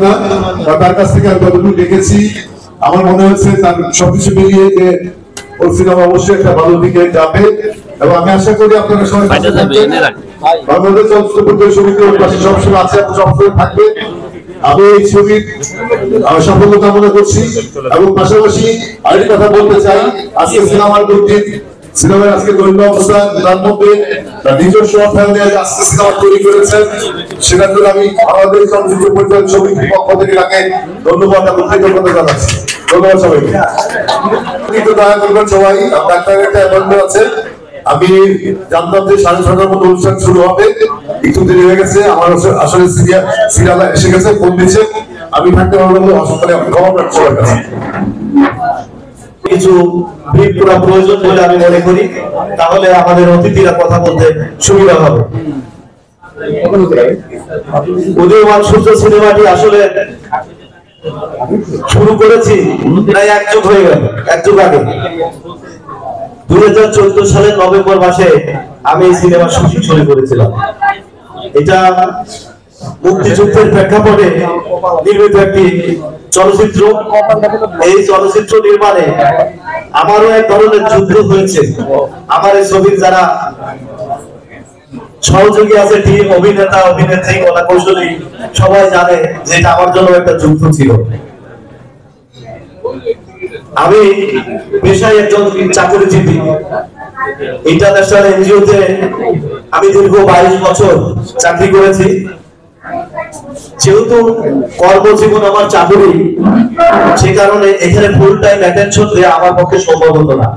না, তার কাছ থেকে আমি যতটুকু দেখেছি আমার মনে হচ্ছে তার সবকিছু মিলিয়ে যে ওর সিনেমা অবশ্যই একটা ভালো দিকে যাবে এবং আমি আশা করি আপনারা সবাই বাংলাদেশ চলচ্চিত্র পরিচালক সমিতির পাশে সবসময় আছে এবং সবসময় থাকবে। আমি এই ছবির সাফল্য কামনা করছি এবং পাশাপাশি আরেকটি কথা বলতে চাই, আজকে সিনেমার দুর্দিন সিনেমার আজকে দৈন্য অবস্থা তার মধ্যে নিজস্ব অর্থায়নে আজকে সিনেমা তৈরি করেছেন, সেটার জন্য আমি বাংলাদেশ চলচ্চিত্র পরিচালক সমিতির পক্ষ থেকে তাকে ধন্যবাদ এবং কৃতজ্ঞতা জানাচ্ছি। ধন্যবাদ সবাইকে। কিন্তু দয়া করবেন সবাই, আপনার একটা অ্যাপয়েন্টমেন্ট আছে। আমি জানতাম যে 6:30টার মধ্যে অনুষ্ঠান শুরু হবে, একটু দেরি হয়ে গেছে, আমার আসলে সিরিয়াল এসে গেছে, ফোন দিচ্ছে, আমি থাকতে পারবো না, হাসপাতালে খবর রাখছি সবার কাছে। কিছু ব্রিফ করা প্রয়োজন বলে আমি মনে করি, তাহলে আমাদের অতিথিরা কথা বলতে সুবিধা হবে। উদীয়মান সূর্য সিনেমাটি আসলে শুরু করেছি প্রায় 1 যুগ হয়ে গেল, 1 যুগ আগে 2014 সালের নভেম্বর মাসে আমি এই সিনেমার শুটিং শুরু করেছিলাম। এটা মুক্তিযুদ্ধের প্রেক্ষাপটে নির্মিত একটি চলচ্চিত্র। এই চলচ্চিত্র নির্মাণে আমারও এক ধরনের যুদ্ধ হয়েছে। আমার এই ছবির যারা সহযোগী আছে, টিম, অভিনেতা, অভিনেত্রী, কলা কৌশলী, সবাই জানে যে এটা আমার জন্য একটা যুদ্ধ ছিল। আমি পেশায় একজন চাকরিজীবী। ইন্টারন্যাশনাল এনজিওতে আমি দীর্ঘ 22 বছর চাকরি করেছি। যেহেতু কর্মজীবন আমার চাকরি, সে কারণে এখানে ফুল টাইম অ্যাটেনশন দেওয়া আমার পক্ষে সম্ভব হতো না।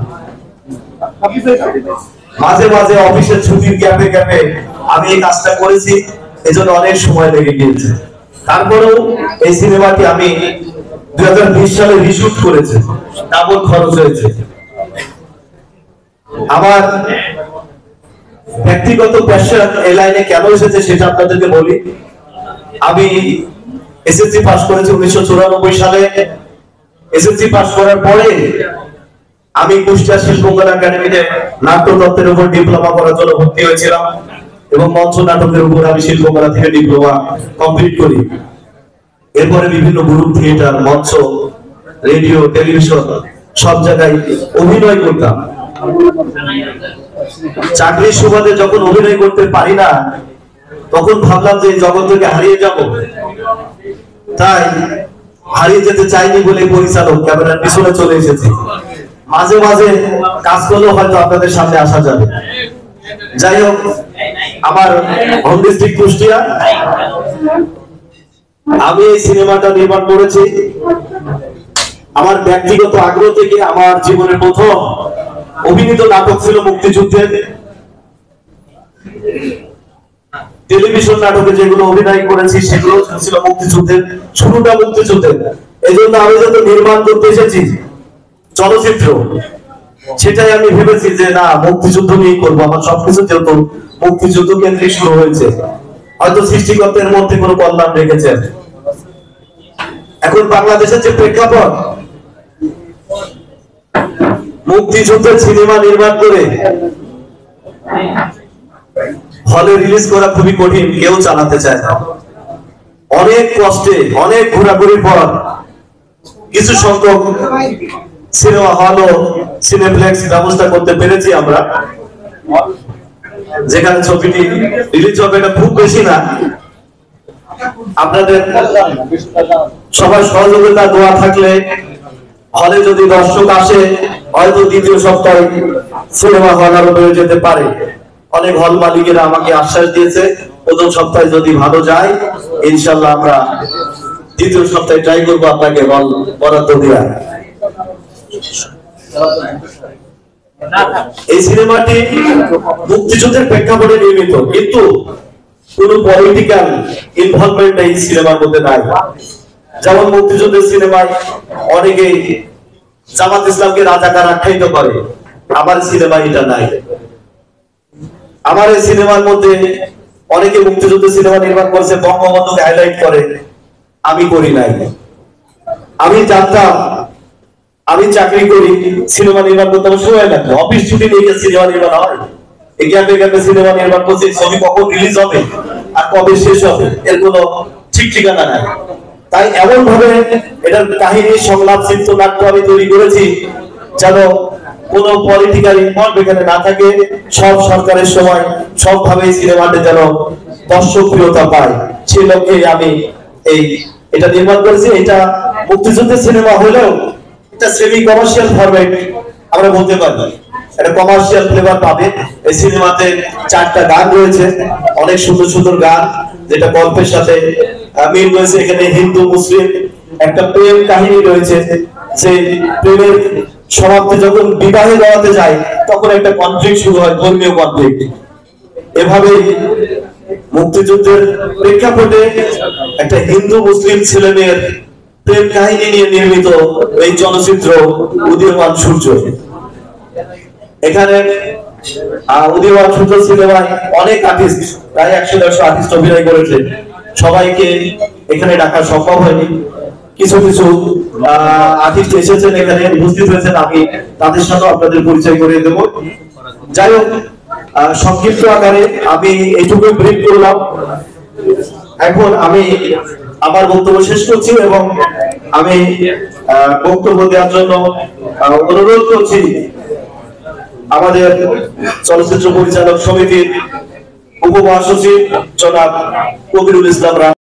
মাঝে মাঝে অফিসের ছুটির গ্যাপে গ্যাপে আমি এই কাজটা করেছি, এজন্য অনেক সময় লেগে গিয়েছে। তারপরেও এই সিনেমাটি আমি 2020 সালে রিশুট করেছি, ডাবল খরচ হয়েছে। আমার ব্যক্তিগত প্যাশন এই লাইনে কেন এসেছে সেটা আপনাদেরকে বলি। আমি এসএসসি পাস করেছি 1994 সালে। এসএসসি পাস করার পরে আমি কুষ্টিয়া শিল্পকলা একাডেমিতে নাট্যতত্ত্বের উপর ডিপ্লোমা করার জন্য ভর্তি হয়েছিলাম এবং মঞ্চ নাটকের উপর আমি শিল্পকলা থেকে ডিপ্লোমা কমপ্লিট করি। এরপরে বিভিন্ন গ্রুপ থিয়েটার, মঞ্চ, রেডিও, টেলিভিশন সব জায়গায় অভিনয় করতাম। চাকরির সুবাদে যখন অভিনয় করতে পারি না, তখন ভাবলাম যে জগৎ থেকে হারিয়ে যাব। তাই হারিয়ে যেতে চাইনি বলে পরিচালক ক্যামেরার পিছনে চলে এসেছি। মাঝে মাঝে কাজ করলেও হয়তো আপনাদের সামনে আসা যাবে। যাই হোক, আমার হোম ডিস্ট্রিক্ট কুষ্টিয়া। আমি এই সিনেমাটা নির্মাণ করেছি আমার ব্যক্তিগত আগ্রহ থেকে। আমার জীবনের প্রথম অভিনীত নাটক ছিল মুক্তিযুদ্ধের। টেলিভিশন নাটকে যেগুলো অভিনয় করেছি সেগুলো ছিল মুক্তিযুদ্ধের, শুরুটা মুক্তিযুদ্ধের। এই জন্য আমি যত নির্মাণ করতে এসেছি চলচ্চিত্র, সেটাই আমি ভেবেছি যে না, মুক্তিযুদ্ধ নিয়ে করবো। আমার সবকিছু যেহেতু মুক্তিযুদ্ধ কেন্দ্রিক শুরু হয়েছে, হয়তো সৃষ্টিকর্তার মধ্যে কোনো কল্যাণ রেখেছেন। এখন বাংলাদেশের যে প্রেক্ষাপট, মুক্তিযুদ্ধের সিনেমা নির্মাণ করে হলে রিলিজ করা খুবই কঠিন, কেউ চালাতে চায় না। অনেক কষ্টে, অনেক ঘোরাঘুরির পর কিছু সংখ্যক সিনেমা হল ও সিনেপ্লেক্স ব্যবস্থা করতে পেরেছি আমরা, যেখানে ছবিটি রিলিজ হবে। এটা খুব বেশি না, আপনাদের সবার সহযোগিতা দোয়া থাকলে হলে যদি দর্শক আসে, হয়তো দ্বিতীয় সপ্তাহে সিনেমা হল আরো বেড়ে যেতে পারে। অনেক হল মালিকেরা আমাকে আশ্বাস দিয়েছে প্রথম সপ্তাহে যদি ভালো যায়, ইনশাল্লাহ আমরা দ্বিতীয় সপ্তাহে ট্রাই করবো আপনাকে হল বরাদ্দ দেওয়া। এই সিনেমাটি মুক্তিযুদ্ধের প্রেক্ষাপটে নির্মিত, কিন্তু কোন পলিটিক্যাল ইনভলভমেন্ট এই সিনেমার মধ্যে নাই। যেমন মুক্তিযুদ্ধের সিনেমায় অনেকেই জামাত ইসলামকে রাজাকার আখ্যায়িত করে, আমার সিনেমায় এটা নাই। আমার এই সিনেমার মধ্যে অনেকে মুক্তিযুদ্ধের সিনেমা নির্মাণ করেছে, বঙ্গবন্ধুকে হাইলাইট করে, আমি করি নাই। আমি জানতাম, আমি চাকরি করি, সিনেমা নির্মাণ করতে আমার সময় লাগবে, অফিস ছুটি নিয়ে সিনেমা নির্মাণ হয়। সিনেমা নির্মাণ করছি, ছবি কখন রিলিজ হবে আর কবে শেষ হবে এর কোনো ঠিক ঠিকানা নাই। তাই এমন ভাবে এটার কাহিনী সংলাপ চিত্রনাট্য আমি তৈরি করেছি যেন কোন পলিটিক্যাল ইনভলভ এখানে না থাকে, সব সরকারের সময় সবভাবে সিনেমাটি যেন দর্শকপ্রিয়তা পায়, সেই লক্ষ্যে আমি এটা নির্মাণ করেছি। এটা মুক্তিযুদ্ধের সিনেমা হলেও এটা সেমি কমার্শিয়াল ফরম্যাট আমরা বলতে পারি, একটা কমার্শিয়াল ফ্লেভার পাবে। এই সিনেমাতে 4টা গান রয়েছে, অনেক সুন্দর সুন্দর গান, যেটা গল্পের সাথে মিল রয়েছে। এখানে হিন্দু মুসলিম একটা প্রেম কাহিনী রয়েছে, যে প্রেমের সমাপ্তি যখন বিবাহে জড়াতে যায় তখন একটা কনফ্লিক্ট শুরু হয়, ধর্মীয় কনফ্লিক্ট। এভাবে মুক্তিযুদ্ধের প্রেক্ষাপটে একটা হিন্দু মুসলিম ছেলে মেয়ের প্রেম কাহিনী নিয়ে নির্মিত এই চলচ্চিত্র উদীয়মান সূর্য। এখানে উদীয়মান সূর্য সিনেমায় অনেক আর্টিস্ট, প্রায় 100-150 আর্টিস্ট অভিনয় করেছে। সবাইকে এখানে ডাকা সম্ভব হয়নি, কিছু কিছু আর্টিস্ট এসেছেন, এখানে উপস্থিত হয়েছেন, আমি তাদের সাথে আপনাদের পরিচয় করিয়ে দেব। যাই হোক, সংক্ষিপ্ত আকারে আমি এইটুকু ব্রিফ করলাম। এখন আমি আমার বক্তব্য শেষ করছি এবং আমি বক্তব্য দেওয়ার জন্য অনুরোধ করছি আমাদের চলচ্চিত্র পরিচালক সমিতির উপমহাসচিব জনাব কবিরুল ইসলাম।